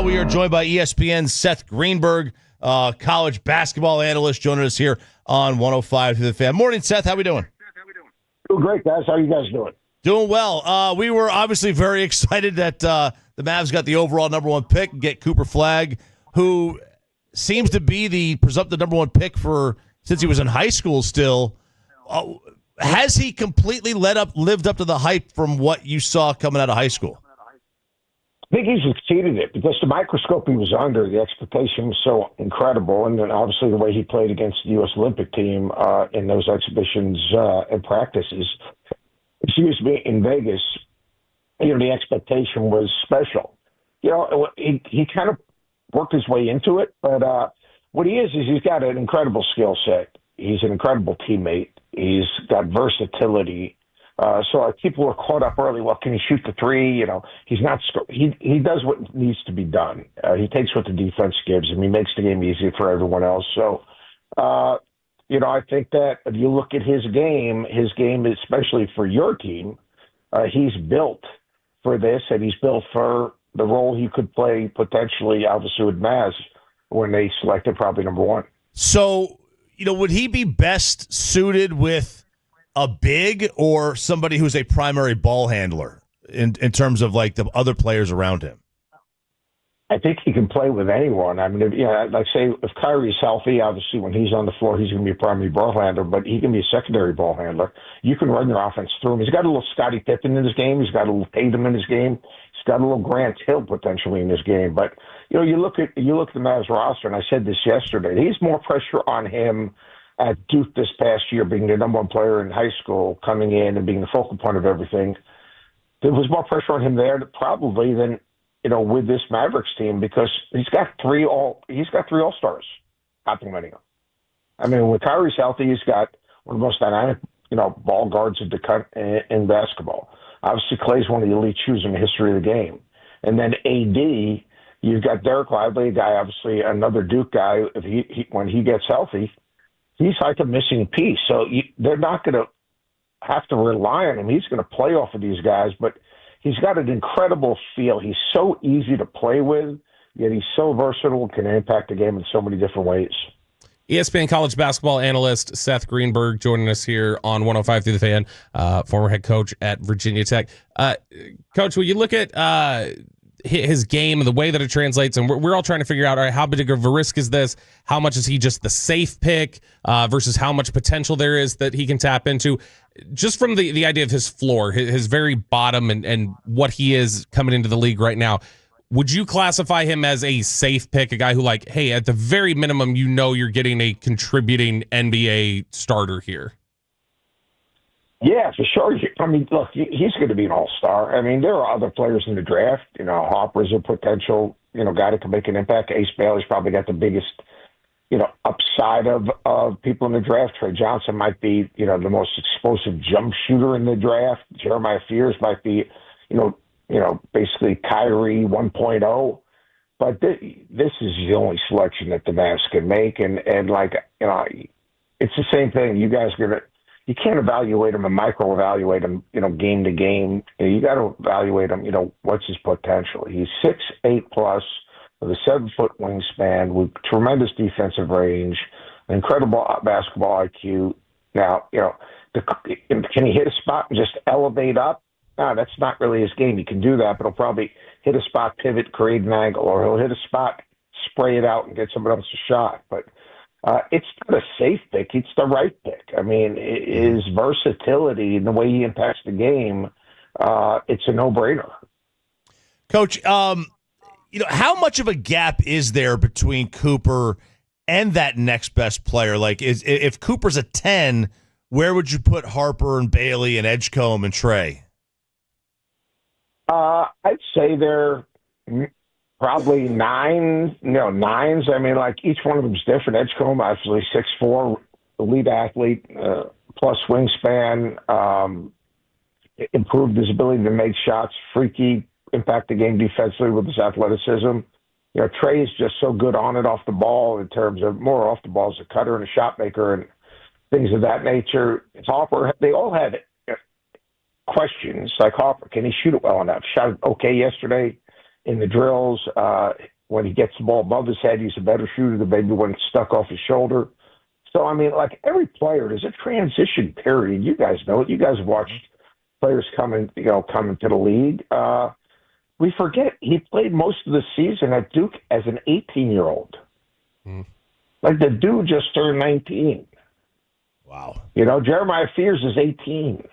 we are joined by ESPN's Seth Greenberg, college basketball analyst, joining us here on 105 to the Fan. Morning, Seth. How we doing? Doing great, guys. How are you guys doing? Doing well. We were obviously very excited that the Mavs got the overall number one pick and get Cooper Flagg, who seems to be the presumptive number one pick since he was in high school still. Has he completely lived up to the hype from what you saw coming out of high school? I think he's exceeded it because the microscope he was under, the expectation was so incredible. And then obviously the way he played against the U.S. Olympic team in those exhibitions and practices, in Vegas, the expectation was special. He kind of worked his way into it, but what he is he's got an incredible skill set. He's an incredible teammate. He's got versatility. So people were caught up early. Well, can he shoot the three? He's not. He does what needs to be done. He takes what the defense gives him. He makes the game easier for everyone else. So, I think that if you look at his game, especially for your team, he's built for this, and he's built for the role he could play potentially, obviously, with Mavs when they selected probably number one. So, would he be best suited with a big or somebody who's a primary ball handler in terms of like the other players around him? I think he can play with anyone. I mean, if Kyrie's healthy, obviously when he's on the floor, he's going to be a primary ball handler, but he can be a secondary ball handler. You can run your offense through him. He's got a little Scottie Pippen in his game. He's got a little Tatum in his game. He's got a little Grant Hill potentially in his game. But, you look at the Mavs roster, and I said this yesterday, there's more pressure on him at Duke this past year, being the number one player in high school, coming in and being the focal point of everything. There was more pressure on him there probably than, with this Mavericks team, because he's got three all-stars complementing him. I mean, when Kyrie's healthy, he's got one of the most dynamic, ball guards in basketball. Obviously, Clay's one of the elite shooters in the history of the game. And then AD, you've got Derek Lively, a guy, obviously another Duke guy. When he gets healthy, he's like a missing piece. So they're not going to have to rely on him. He's going to play off of these guys, but he's got an incredible feel. He's so easy to play with, yet he's so versatile and can impact the game in so many different ways. ESPN college basketball analyst Seth Greenberg joining us here on 105 through the Fan, former head coach at Virginia Tech. Coach, when you look at his game and the way that it translates, and we're all trying to figure out, all right, how big of a risk is this? How much is he just the safe pick versus how much potential there is that he can tap into? Just from the idea of his floor, his very bottom and what he is coming into the league right now, would you classify him as a safe pick, a guy who, like, hey, at the very minimum, you're getting a contributing NBA starter here? Yeah, for sure. I mean, look, he's going to be an all-star. I mean, there are other players in the draft. Harper's a potential, guy that can make an impact. Ace Bailey's probably got the biggest, upside of people in the draft. Trey Johnson might be, the most explosive jump shooter in the draft. Jeremiah Fears might be, basically Kyrie 1.0. But this is the only selection that the Mavs can make. And it's the same thing. You guys you can't evaluate him and micro-evaluate him, game to game. You got to evaluate him, what's his potential. He's 6'8+, with a 7-foot wingspan, with tremendous defensive range, incredible basketball IQ. Now, can he hit a spot and just elevate up? No, that's not really his game. He can do that, but he'll probably hit a spot, pivot, create an angle, or he'll hit a spot, spray it out, and get somebody else a shot. But it's not a safe pick. It's the right pick. I mean, his versatility and the way he impacts the game, it's a no-brainer. Coach, how much of a gap is there between Cooper and that next best player? Like, if Cooper's a 10, where would you put Harper and Bailey and Edgecombe and Trey? I'd say they're probably nines. I mean, like, each one of them is different. Edgecombe, obviously 6'4", elite athlete, plus wingspan, improved his ability to make shots, freaky, impact the game defensively with his athleticism. Trey is just so good on and off the ball in terms of more off the ball as a cutter and a shot maker and things of that nature. Harper, they all had questions. Like Harper, can he shoot it well enough? Shot it okay yesterday in the drills. when he gets the ball above his head, he's a better shooter than maybe when it's stuck off his shoulder. So, I mean, like every player, there's a transition period. You guys know it. You guys have watched players coming to the league. We forget he played most of the season at Duke as an 18-year-old. Like the dude just turned 19. Wow. Jeremiah Fears is 18.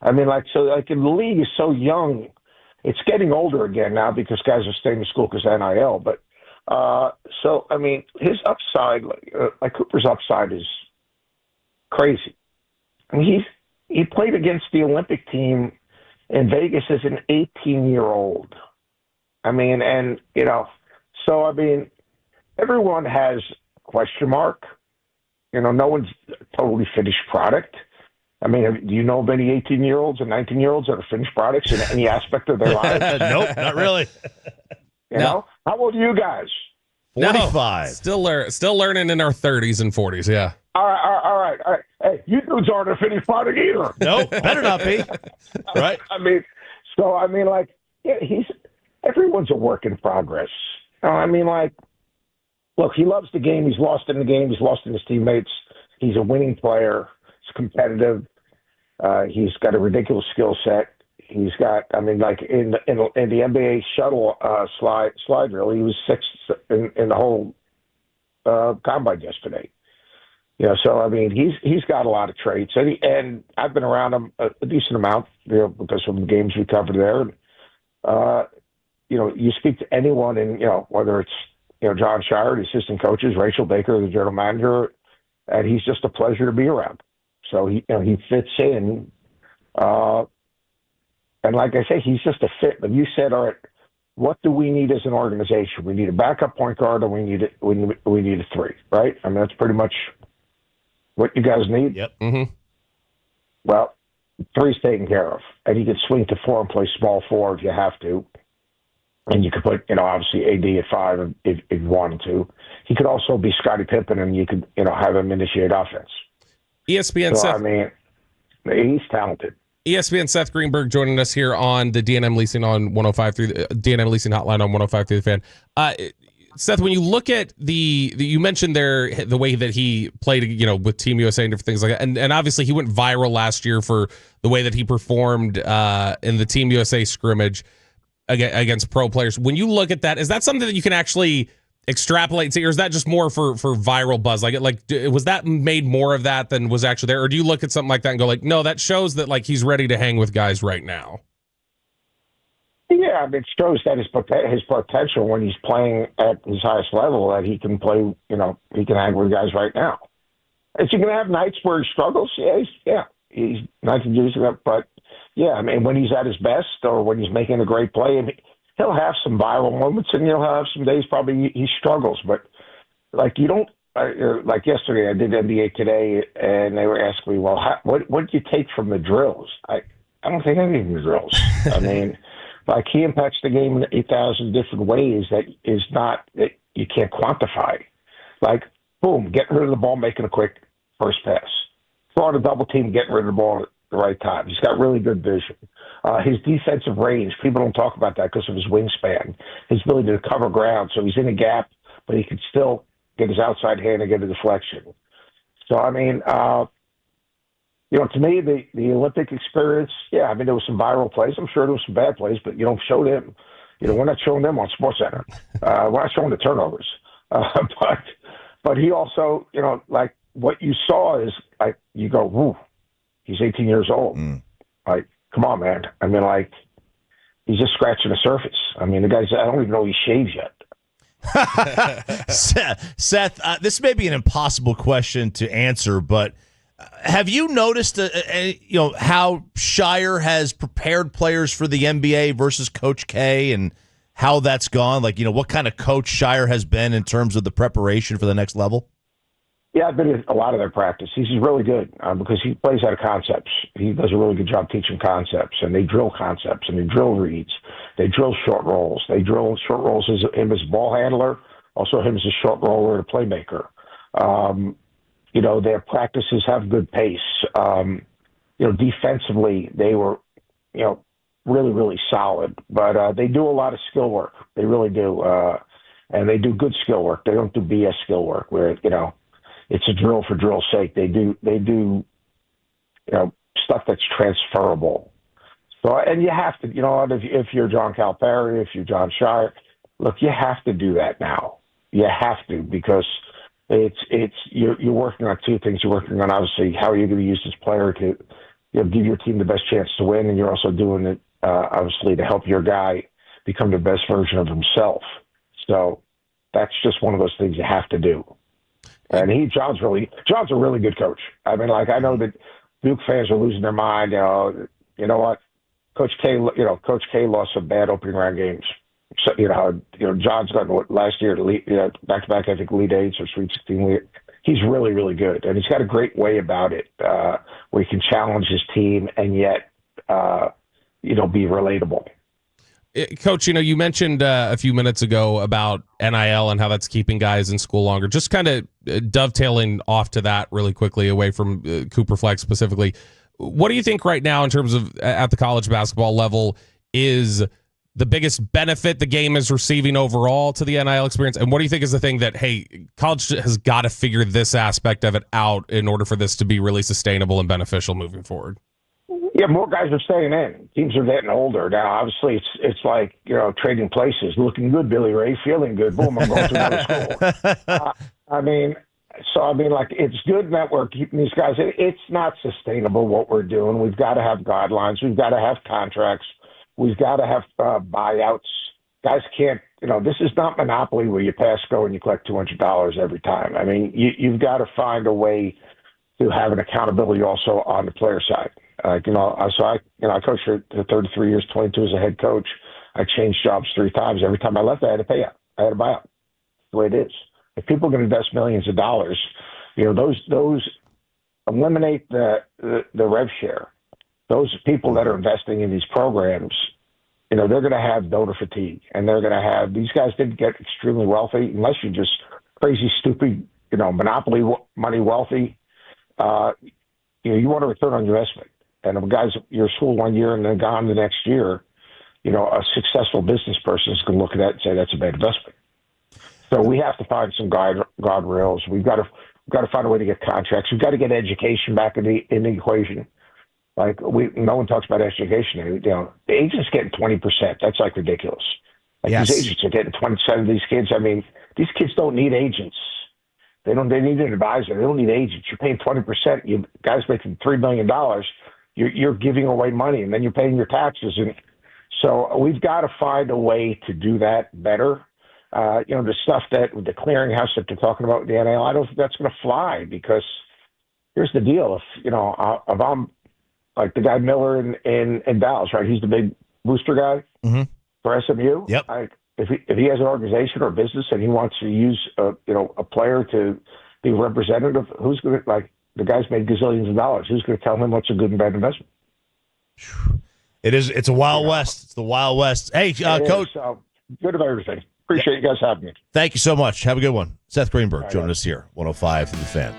I mean, the league is so young. It's getting older again now because guys are staying in school because of NIL. But so, I mean, his upside, like Cooper's upside is crazy. I mean, he played against the Olympic team in Vegas as an 18-year-old. I mean, and, so, I mean, everyone has a question mark. No one's a totally finished product. I mean, do you know of any 18-year-olds and 19-year-olds that are finished products in any aspect of their lives? Nope, not really. You know? How old are you guys? 45. Still learning in our 30s and 40s, yeah. All right. Hey, you dudes aren't a finished product either. Nope, better not be. Right? I mean, everyone's a work in progress. I mean, look, he loves the game. He's lost in the game. He's lost in his teammates. He's a winning player. He's competitive. He's got a ridiculous skill set. He's got, I mean, like in the NBA shuttle slide drill, he was sixth in the whole combine yesterday. So I mean, he's got a lot of traits, and I've been around him a decent amount, because of the games we covered there. And you speak to anyone, and whether it's John Shire, the assistant coaches, Rachel Baker, the general manager, and he's just a pleasure to be around. So he fits in, and like I say, he's just a fit. But you said, all right, what do we need as an organization? We need a backup point guard, and we need a three, right? I mean, that's pretty much what you guys need. Yep. Mm-hmm. Well, three's taken care of, and you could swing to four and play small four if you have to. And you could put, obviously AD at five if you wanted to. He could also be Scottie Pippen, and you could, have him initiate offense. ESPN. So, I mean, he's talented. ESPN Seth Greenberg joining us here on the DNM Leasing on 105 through the DNM Leasing Hotline on 105 through the Fan. Seth, when you look at you mentioned there the way that he played, with Team USA and different things like that, and obviously he went viral last year for the way that he performed in the Team USA scrimmage against pro players. When you look at that, is that something that you can actually extrapolate to, or is that just more for viral buzz? Like was that made more of that than was actually there, or do you look at something like that and go no, that shows that he's ready to hang with guys right now? Yeah, I mean, it shows that his potential when he's playing at his highest level, that he can play. He can hang with guys right now. Is he going to have nights where he struggles? He's 19 years ago, but. Yeah, I mean, when he's at his best or when he's making a great play, I mean, he'll have some viral moments, and he'll have some days probably he struggles. But, you don't like yesterday I did NBA Today, and they were asking me, well, what do you take from the drills? I don't take anything from the drills. I mean, he impacts the game in 8,000 different ways that you can't quantify. Boom, getting rid of the ball, making a quick first pass. Throwing a double team, getting rid of the ball at the right time. He's got really good vision. His defensive range, people don't talk about that because of his wingspan. His ability to cover ground, so he's in a gap, but he can still get his outside hand and get a deflection. So, I mean, to me, the Olympic experience, I mean, there was some viral plays. I'm sure there was some bad plays, but you don't show them. We're not showing them on SportsCenter. We're not showing the turnovers. But he also, what you saw is, you go, woo. He's 18 years old. Come on, man. I mean, he's just scratching the surface. I mean, the guy's, I don't even know he shaves yet. Seth, this may be an impossible question to answer, but have you noticed, how Shire has prepared players for the NBA versus Coach K, and how that's gone? What kind of coach Shire has been in terms of the preparation for the next level? Yeah, I've been in a lot of their practice. He's really good because he plays out of concepts. He does a really good job teaching concepts, and they drill concepts, and they drill reads. They drill short rolls. They drill short rolls as him as a ball handler, also him as a short roller and a playmaker. Their practices have good pace. Defensively, they were, really, really solid. But they do a lot of skill work. They really do. And they do good skill work. They don't do BS skill work where, it's a drill for drill's sake. They do, stuff that's transferable. So, and you have to, if you're John Calipari, if you're John Shire, look, you have to do that now. You have to, because you're working on two things. You're working on, obviously, how are you going to use this player to give your team the best chance to win, and you're also doing it, obviously, to help your guy become the best version of himself. So that's just one of those things you have to do. And John's a really good coach. I mean, I know that Duke fans are losing their mind. You know what? Coach K lost some bad opening round games. So, John's gotten last year to back-to-back, I think, Elite Eights or Sweet 16. He's really, really good. And he's got a great way about it where he can challenge his team and yet, be relatable. Coach, you mentioned a few minutes ago about NIL and how that's keeping guys in school longer. Just kind of dovetailing off to that really quickly, away from Cooper Flagg specifically. What do you think right now in terms of at the college basketball level is the biggest benefit the game is receiving overall to the NIL experience? And what do you think is the thing that, hey, college has got to figure this aspect of it out in order for this to be really sustainable and beneficial moving forward? Yeah, more guys are staying in. Teams are getting older now. Obviously, it's like trading places. Looking good, Billy Ray. Feeling good. Boom, I'm going to another school. It's good that we're keeping these guys. It's not sustainable what we're doing. We've got to have guidelines. We've got to have contracts. We've got to have buyouts. Guys can't. This is not Monopoly where you pass go and you collect $200 every time. I mean, you've got to find a way to have an accountability also on the player side. I coached for 33 years, 22 as a head coach. I changed jobs 3 times. Every time I left, I had to pay out. I had to buy out. That's the way it is. If people are going to invest millions of dollars, those eliminate the rev share. Those people that are investing in these programs, they're going to have donor fatigue, and they're going to have, these guys didn't get extremely wealthy unless you're just crazy, stupid, monopoly money wealthy. You want a return on your investment. And if guys, you're school 1 year and then gone the next year, a successful business person is going to look at that and say that's a bad investment. So we have to find some guardrails. We've got to find a way to get contracts. We've got to get education back in the equation. No one talks about education. The agents getting 20%. That's ridiculous. Yes. These agents are getting 20% of these kids. I mean, these kids don't need agents. They need an advisor. They don't need agents. You're paying 20%. You guys making $3 million. You're giving away money, and then you're paying your taxes. And so we've got to find a way to do that better. The stuff with the clearinghouse that they're talking about with the NIL, I don't think that's going to fly, because here's the deal. If I'm like the guy Miller in Dallas, right? He's the big booster guy for SMU. Yep. If he has an organization or a business and he wants to use a player to be representative, who's going to, the guy's made gazillions of dollars. Who's going to tell him what's a good and bad investment? It's a Wild West. It's the Wild West. Hey, Coach. Good about everything. Appreciate you guys having me. Thank you so much. Have a good one. Seth Greenberg joining us here, 105 through the Fan.